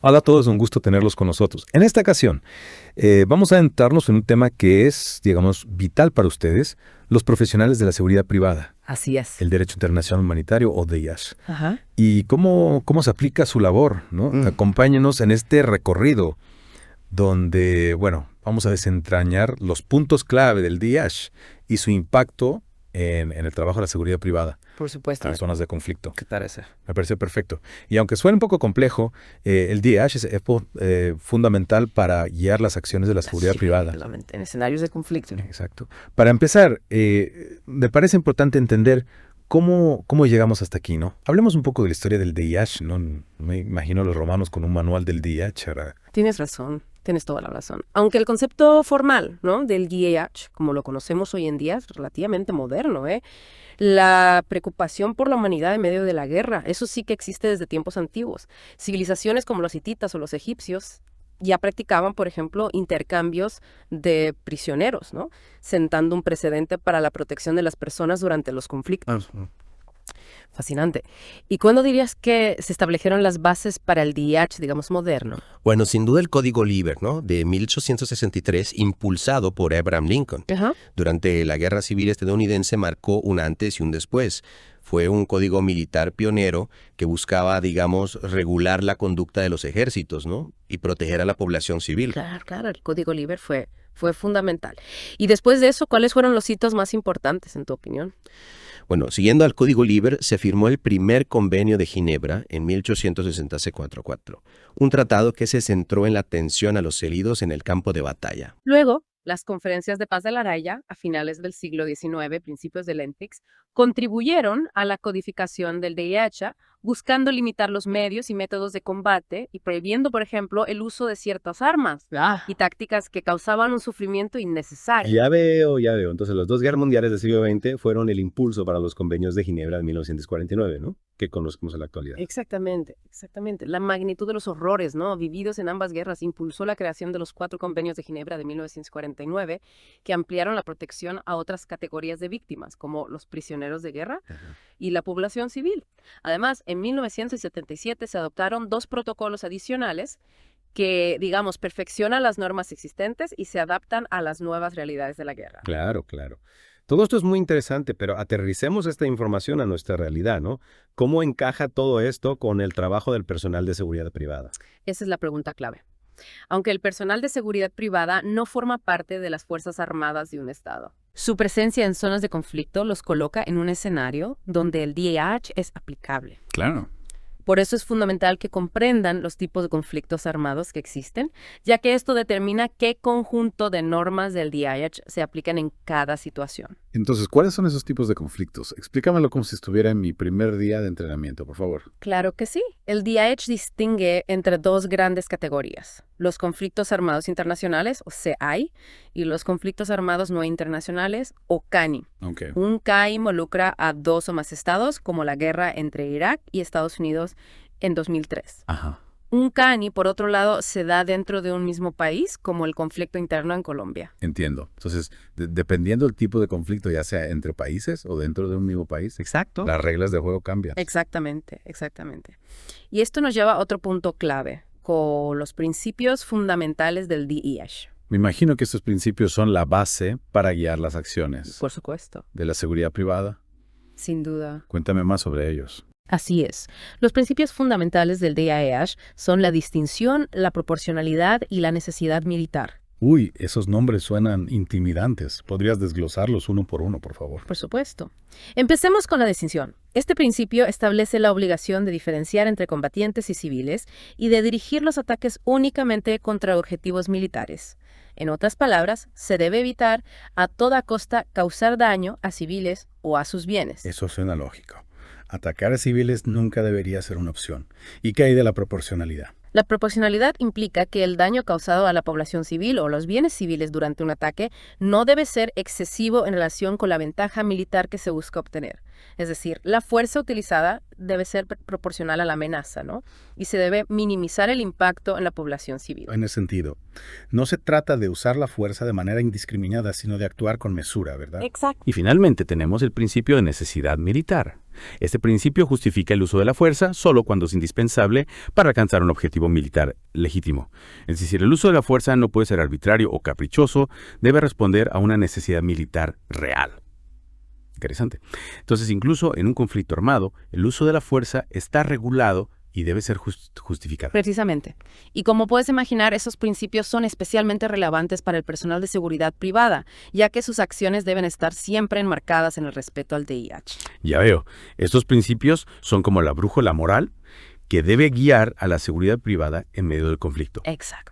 Hola a todos, un gusto tenerlos con nosotros. En esta ocasión, vamos a adentrarnos en un tema que es, digamos, vital para ustedes, los profesionales de la seguridad privada, Así es. el Derecho Internacional Humanitario o DIASH, Ajá. y cómo se aplica su labor, ¿no? Acompáñenos en este recorrido donde, bueno, vamos a desentrañar los puntos clave del DIASH y su impacto en el trabajo de la seguridad privada Por supuesto. en zonas de conflicto. ¿Qué tal ese? Me parece perfecto. Y aunque suene un poco complejo, el DH es fundamental para guiar las acciones de la seguridad privada. En escenarios de conflicto. Exacto. Para empezar, me parece importante entender cómo llegamos hasta aquí, ¿no? Hablemos un poco de la historia del DIH, ¿no? Me imagino a los romanos con un manual del DIH. Tienes razón, tienes toda la razón. Aunque el concepto formal, ¿no?, del DAH, como lo conocemos hoy en día, es relativamente moderno, ¿eh? La preocupación por la humanidad en medio de la guerra, eso sí que existe desde tiempos antiguos. Civilizaciones como los hititas o los egipcios ya practicaban, por ejemplo, intercambios de prisioneros, ¿no?, sentando un precedente para la protección de las personas durante los conflictos. Fascinante. ¿Y cuándo dirías que se establecieron las bases para el DIH, digamos, moderno? Bueno, sin duda el Código Lieber, ¿no? De 1863, impulsado por Abraham Lincoln. Ajá. Durante la Guerra Civil estadounidense marcó un antes y un después. Fue un código militar pionero que buscaba, digamos, regular la conducta de los ejércitos, ¿no? Y proteger a la población civil. Claro, el Código Lieber fue fundamental. Y después de eso, ¿cuáles fueron los hitos más importantes, en tu opinión? Bueno, siguiendo al Código Lieber, se firmó el primer Convenio de Ginebra en 1864, un tratado que se centró en la atención a los heridos en el campo de batalla. Luego, las conferencias de paz de La Haya, a finales del siglo XIX, principios del ENTIX, contribuyeron a la codificación del DIH, buscando limitar los medios y métodos de combate y prohibiendo, por ejemplo, el uso de ciertas armas y tácticas que causaban un sufrimiento innecesario. Ya veo. Entonces, las dos guerras mundiales del siglo XX fueron el impulso para los convenios de Ginebra de 1949, ¿no? Que conocemos en la actualidad. Exactamente. La magnitud de los horrores, ¿no?, vividos en ambas guerras impulsó la creación de los 4 convenios de Ginebra de 1949, que ampliaron la protección a otras categorías de víctimas, como los prisioneros de guerra y la población civil. Además, en 1977 se adoptaron 2 protocolos adicionales que, digamos, perfeccionan las normas existentes y se adaptan a las nuevas realidades de la guerra. Claro. Todo esto es muy interesante, pero aterricemos esta información a nuestra realidad, ¿no? ¿Cómo encaja todo esto con el trabajo del personal de seguridad privada? Esa es la pregunta clave. Aunque el personal de seguridad privada no forma parte de las Fuerzas Armadas de un Estado, su presencia en zonas de conflicto los coloca en un escenario donde el DIH es aplicable. Claro. Por eso es fundamental que comprendan los tipos de conflictos armados que existen, ya que esto determina qué conjunto de normas del DIH se aplican en cada situación. Entonces, ¿cuáles son esos tipos de conflictos? Explícamelo como si estuviera en mi primer día de entrenamiento, por favor. Claro que sí. El DIH distingue entre 2 grandes categorías: los conflictos armados internacionales, o CAI, y los conflictos armados no internacionales, o CANI. Okay. Un CAI involucra a 2 o más estados, como la guerra entre Irak y Estados Unidos en 2003. Ajá. Un CANI, por otro lado, se da dentro de un mismo país, como el conflicto interno en Colombia. Entiendo. Entonces, dependiendo del tipo de conflicto, ya sea entre países o dentro de un mismo país, Exacto. las reglas de juego cambian. Exactamente. Y esto nos lleva a otro punto clave, con los principios fundamentales del DIH. Me imagino que estos principios son la base para guiar las acciones Por supuesto. de la seguridad privada. Sin duda. Cuéntame más sobre ellos. Así es. Los principios fundamentales del DIH son la distinción, la proporcionalidad y la necesidad militar. Uy, esos nombres suenan intimidantes. ¿Podrías desglosarlos uno por uno, por favor? Por supuesto. Empecemos con la distinción. Este principio establece la obligación de diferenciar entre combatientes y civiles y de dirigir los ataques únicamente contra objetivos militares. En otras palabras, se debe evitar a toda costa causar daño a civiles o a sus bienes. Eso suena lógico. Atacar a civiles nunca debería ser una opción. ¿Y qué hay de la proporcionalidad? La proporcionalidad implica que el daño causado a la población civil o los bienes civiles durante un ataque no debe ser excesivo en relación con la ventaja militar que se busca obtener. Es decir, la fuerza utilizada debe ser proporcional a la amenaza, ¿no? Y se debe minimizar el impacto en la población civil. En ese sentido, no se trata de usar la fuerza de manera indiscriminada, sino de actuar con mesura, ¿verdad? Exacto. Y finalmente tenemos el principio de necesidad militar. Este principio justifica el uso de la fuerza solo cuando es indispensable para alcanzar un objetivo militar legítimo. Es decir, el uso de la fuerza no puede ser arbitrario o caprichoso, debe responder a una necesidad militar real. Interesante. Entonces, incluso en un conflicto armado, el uso de la fuerza está regulado y debe ser justificado. Precisamente. Y como puedes imaginar, esos principios son especialmente relevantes para el personal de seguridad privada, ya que sus acciones deben estar siempre enmarcadas en el respeto al DIH. Ya veo. Estos principios son como la brújula moral que debe guiar a la seguridad privada en medio del conflicto. Exacto.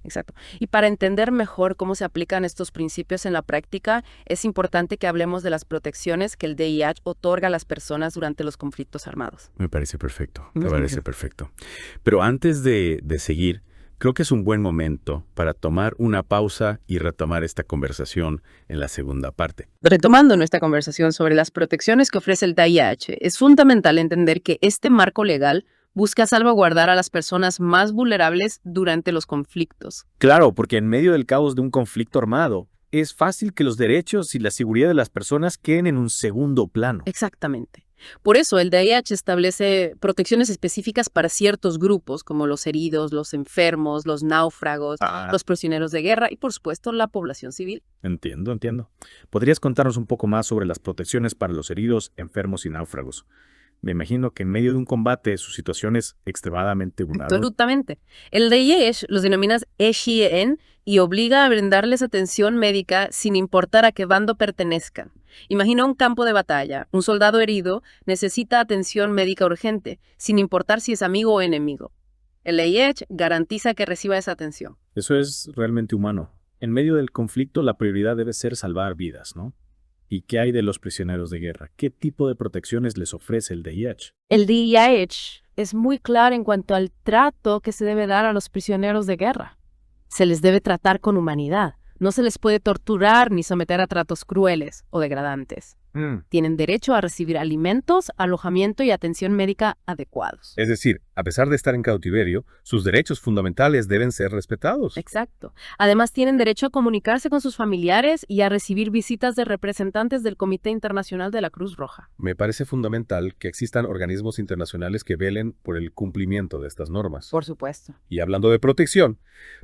Exacto. Y para entender mejor cómo se aplican estos principios en la práctica, es importante que hablemos de las protecciones que el DIH otorga a las personas durante los conflictos armados. Me parece perfecto, me parece perfecto. Pero antes de seguir, creo que es un buen momento para tomar una pausa y retomar esta conversación en la segunda parte. Retomando nuestra conversación sobre las protecciones que ofrece el DIH, es fundamental entender que este marco legal busca salvaguardar a las personas más vulnerables durante los conflictos. Claro, porque en medio del caos de un conflicto armado, es fácil que los derechos y la seguridad de las personas queden en un segundo plano. Exactamente. Por eso el DIH establece protecciones específicas para ciertos grupos, como los heridos, los enfermos, los náufragos, los prisioneros de guerra y, por supuesto, la población civil. Entiendo. ¿Podrías contarnos un poco más sobre las protecciones para los heridos, enfermos y náufragos? Me imagino que en medio de un combate su situación es extremadamente vulnerable. Absolutamente. El DIH los denomina ESHIEN y obliga a brindarles atención médica sin importar a qué bando pertenezcan. Imagina un campo de batalla. Un soldado herido necesita atención médica urgente, sin importar si es amigo o enemigo. El DIH garantiza que reciba esa atención. Eso es realmente humano. En medio del conflicto la prioridad debe ser salvar vidas, ¿no? ¿Y qué hay de los prisioneros de guerra? ¿Qué tipo de protecciones les ofrece el DIH? El DIH es muy claro en cuanto al trato que se debe dar a los prisioneros de guerra. Se les debe tratar con humanidad. No se les puede torturar ni someter a tratos crueles o degradantes. Tienen derecho a recibir alimentos, alojamiento y atención médica adecuados. Es decir, a pesar de estar en cautiverio, sus derechos fundamentales deben ser respetados. Exacto. Además, tienen derecho a comunicarse con sus familiares y a recibir visitas de representantes del Comité Internacional de la Cruz Roja. Me parece fundamental que existan organismos internacionales que velen por el cumplimiento de estas normas. Por supuesto. Y hablando de protección,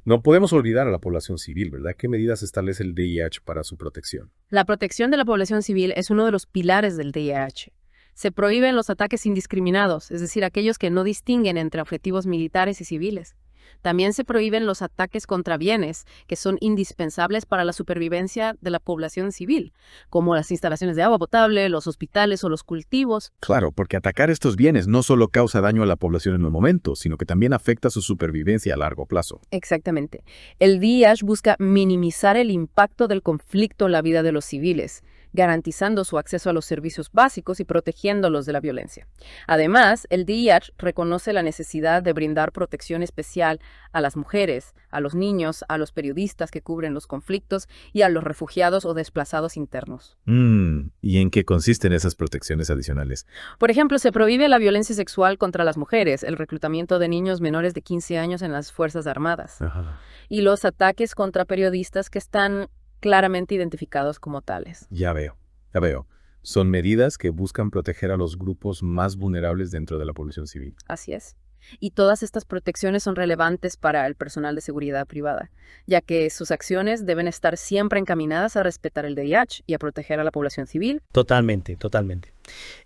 no podemos olvidar a la población civil, ¿verdad? ¿Qué medidas establece el DIH para su protección? La protección de la población civil es uno de los pilares del DIH. Se prohíben los ataques indiscriminados, es decir, aquellos que no distinguen entre objetivos militares y civiles. También se prohíben los ataques contra bienes que son indispensables para la supervivencia de la población civil, como las instalaciones de agua potable, los hospitales o los cultivos. Claro, porque atacar estos bienes no solo causa daño a la población en el momento, sino que también afecta su supervivencia a largo plazo. Exactamente. El DIH busca minimizar el impacto del conflicto en la vida de los civiles, garantizando su acceso a los servicios básicos y protegiéndolos de la violencia. Además, el DIH reconoce la necesidad de brindar protección especial a las mujeres, a los niños, a los periodistas que cubren los conflictos y a los refugiados o desplazados internos. ¿Y en qué consisten esas protecciones adicionales? Por ejemplo, se prohíbe la violencia sexual contra las mujeres, el reclutamiento de niños menores de 15 años en las Fuerzas Armadas y los ataques contra periodistas que están claramente identificados como tales. Ya veo. Son medidas que buscan proteger a los grupos más vulnerables dentro de la población civil. Así es. Y todas estas protecciones son relevantes para el personal de seguridad privada, ya que sus acciones deben estar siempre encaminadas a respetar el DIH y a proteger a la población civil. Totalmente.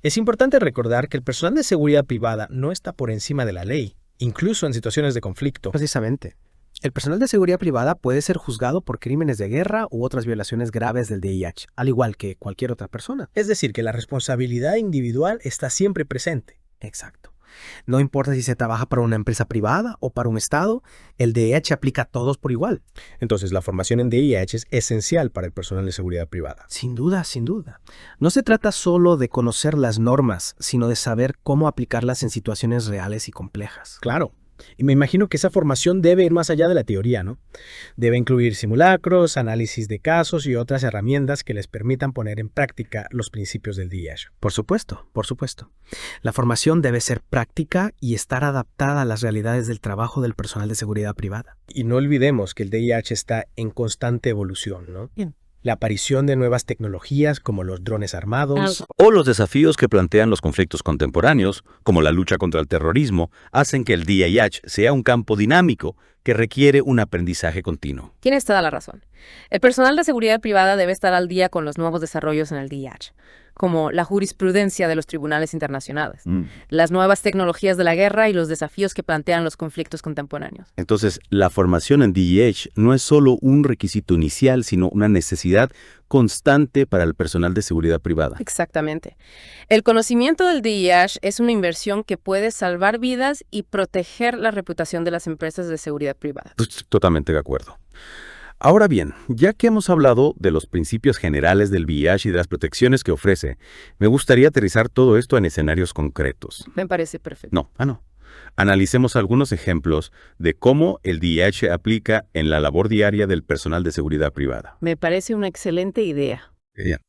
Es importante recordar que el personal de seguridad privada no está por encima de la ley, incluso en situaciones de conflicto. Precisamente. El personal de seguridad privada puede ser juzgado por crímenes de guerra u otras violaciones graves del DIH, al igual que cualquier otra persona. Es decir, que la responsabilidad individual está siempre presente. Exacto. No importa si se trabaja para una empresa privada o para un Estado, el DIH aplica a todos por igual. Entonces, la formación en DIH es esencial para el personal de seguridad privada. Sin duda. No se trata solo de conocer las normas, sino de saber cómo aplicarlas en situaciones reales y complejas. Claro. Y me imagino que esa formación debe ir más allá de la teoría, ¿no? Debe incluir simulacros, análisis de casos y otras herramientas que les permitan poner en práctica los principios del DIH. Por supuesto. La formación debe ser práctica y estar adaptada a las realidades del trabajo del personal de seguridad privada. Y no olvidemos que el DIH está en constante evolución, ¿no? Bien. la aparición de nuevas tecnologías como los drones armados. O los desafíos que plantean los conflictos contemporáneos, como la lucha contra el terrorismo, hacen que el DIH sea un campo dinámico que requiere un aprendizaje continuo. Tienes toda la razón. El personal de seguridad privada debe estar al día con los nuevos desarrollos en el DIH, como la jurisprudencia de los tribunales internacionales, las nuevas tecnologías de la guerra y los desafíos que plantean los conflictos contemporáneos. Entonces, la formación en DIH no es solo un requisito inicial, sino una necesidad constante para el personal de seguridad privada. Exactamente. El conocimiento del DIH es una inversión que puede salvar vidas y proteger la reputación de las empresas de seguridad privada. Pues, totalmente de acuerdo. Ahora bien, ya que hemos hablado de los principios generales del VIH y de las protecciones que ofrece, me gustaría aterrizar todo esto en escenarios concretos. Me parece perfecto. No. Analicemos algunos ejemplos de cómo el DIH aplica en la labor diaria del personal de seguridad privada. Me parece una excelente idea. Bien.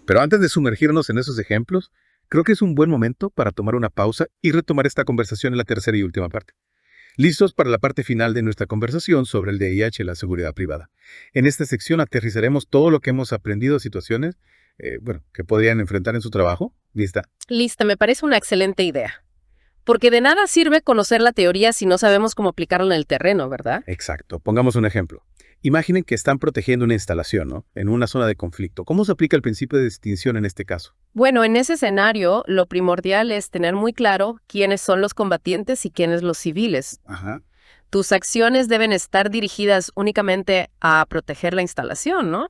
Pero antes de sumergirnos en esos ejemplos, creo que es un buen momento para tomar una pausa y retomar esta conversación en la tercera y última parte. Listos para la parte final de nuestra conversación sobre el DIH y la seguridad privada. En esta sección aterrizaremos todo lo que hemos aprendido, situaciones que podrían enfrentar en su trabajo. ¿Lista? Lista, me parece una excelente idea. Porque de nada sirve conocer la teoría si no sabemos cómo aplicarla en el terreno, ¿verdad? Exacto. Pongamos un ejemplo. Imaginen que están protegiendo una instalación, ¿no? En una zona de conflicto. ¿Cómo se aplica el principio de distinción en este caso? Bueno, en ese escenario, lo primordial es tener muy claro quiénes son los combatientes y quiénes los civiles. Ajá. Tus acciones deben estar dirigidas únicamente a proteger la instalación, ¿no?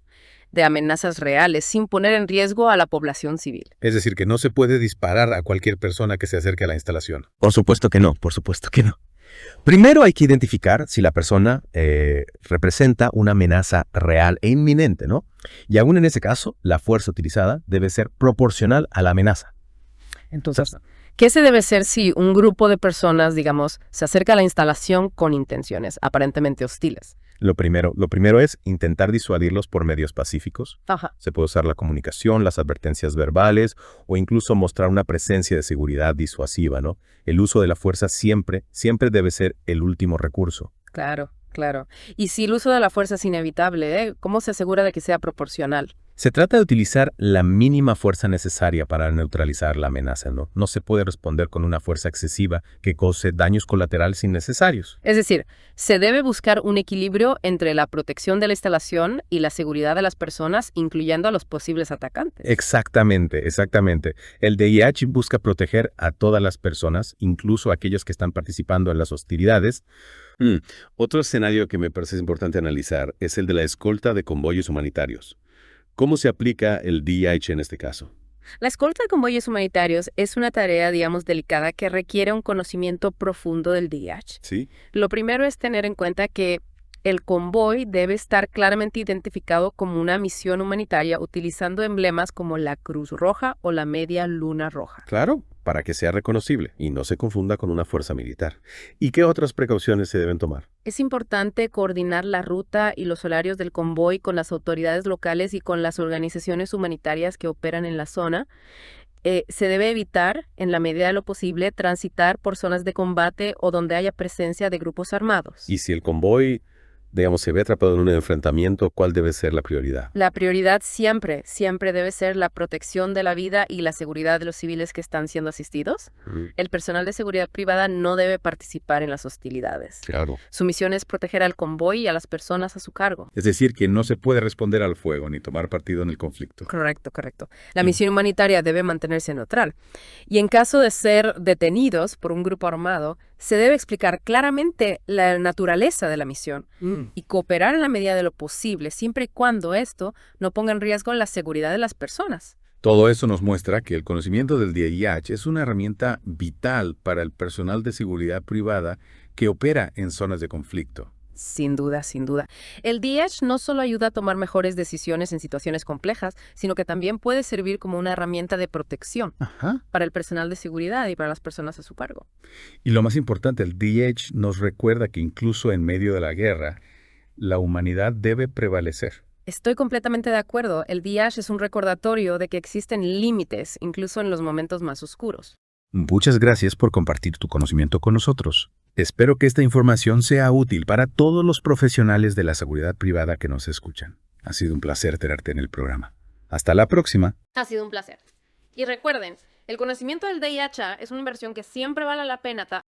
De amenazas reales, sin poner en riesgo a la población civil. Es decir, que no se puede disparar a cualquier persona que se acerque a la instalación. Por supuesto que no. Primero hay que identificar si la persona representa una amenaza real e inminente, ¿no? Y aún en ese caso, la fuerza utilizada debe ser proporcional a la amenaza. Entonces, ¿qué se debe hacer si un grupo de personas, digamos, se acerca a la instalación con intenciones aparentemente hostiles? Lo primero es intentar disuadirlos por medios pacíficos. Ajá. Se puede usar la comunicación, las advertencias verbales o incluso mostrar una presencia de seguridad disuasiva, ¿no? El uso de la fuerza siempre debe ser el último recurso. Claro. Y si el uso de la fuerza es inevitable, ¿cómo se asegura de que sea proporcional? Se trata de utilizar la mínima fuerza necesaria para neutralizar la amenaza, ¿no? No se puede responder con una fuerza excesiva que cause daños colaterales innecesarios. Es decir, se debe buscar un equilibrio entre la protección de la instalación y la seguridad de las personas, incluyendo a los posibles atacantes. Exactamente. El DIH busca proteger a todas las personas, incluso a aquellos que están participando en las hostilidades. Otro escenario que me parece importante analizar es el de la escolta de convoyes humanitarios. ¿Cómo se aplica el DIH en este caso? La escolta de convoyes humanitarios es una tarea, digamos, delicada que requiere un conocimiento profundo del DIH. ¿Sí? Lo primero es tener en cuenta que el convoy debe estar claramente identificado como una misión humanitaria utilizando emblemas como la Cruz Roja o la Media Luna Roja. Claro, para que sea reconocible y no se confunda con una fuerza militar. ¿Y qué otras precauciones se deben tomar? Es importante coordinar la ruta y los horarios del convoy con las autoridades locales y con las organizaciones humanitarias que operan en la zona. Se debe evitar, en la medida de lo posible, transitar por zonas de combate o donde haya presencia de grupos armados. Y si el convoy, se ve atrapado en un enfrentamiento, ¿cuál debe ser la prioridad? La prioridad siempre debe ser la protección de la vida y la seguridad de los civiles que están siendo asistidos. El personal de seguridad privada no debe participar en las hostilidades. Claro. Su misión es proteger al convoy y a las personas a su cargo. Es decir, que no se puede responder al fuego ni tomar partido en el conflicto. Correcto. La misión humanitaria debe mantenerse neutral. Y en caso de ser detenidos por un grupo armado, se debe explicar claramente la naturaleza de la misión y cooperar en la medida de lo posible, siempre y cuando esto no ponga en riesgo la seguridad de las personas. Todo eso nos muestra que el conocimiento del DIH es una herramienta vital para el personal de seguridad privada que opera en zonas de conflicto. Sin duda. El DIH no solo ayuda a tomar mejores decisiones en situaciones complejas, sino que también puede servir como una herramienta de protección para el personal de seguridad y para las personas a su cargo. Y lo más importante, el DIH nos recuerda que incluso en medio de la guerra, la humanidad debe prevalecer. Estoy completamente de acuerdo. El DIH es un recordatorio de que existen límites, incluso en los momentos más oscuros. Muchas gracias por compartir tu conocimiento con nosotros. Espero que esta información sea útil para todos los profesionales de la seguridad privada que nos escuchan. Ha sido un placer tenerte en el programa. Hasta la próxima. Ha sido un placer. Y recuerden, el conocimiento del DIH es una inversión que siempre vale la pena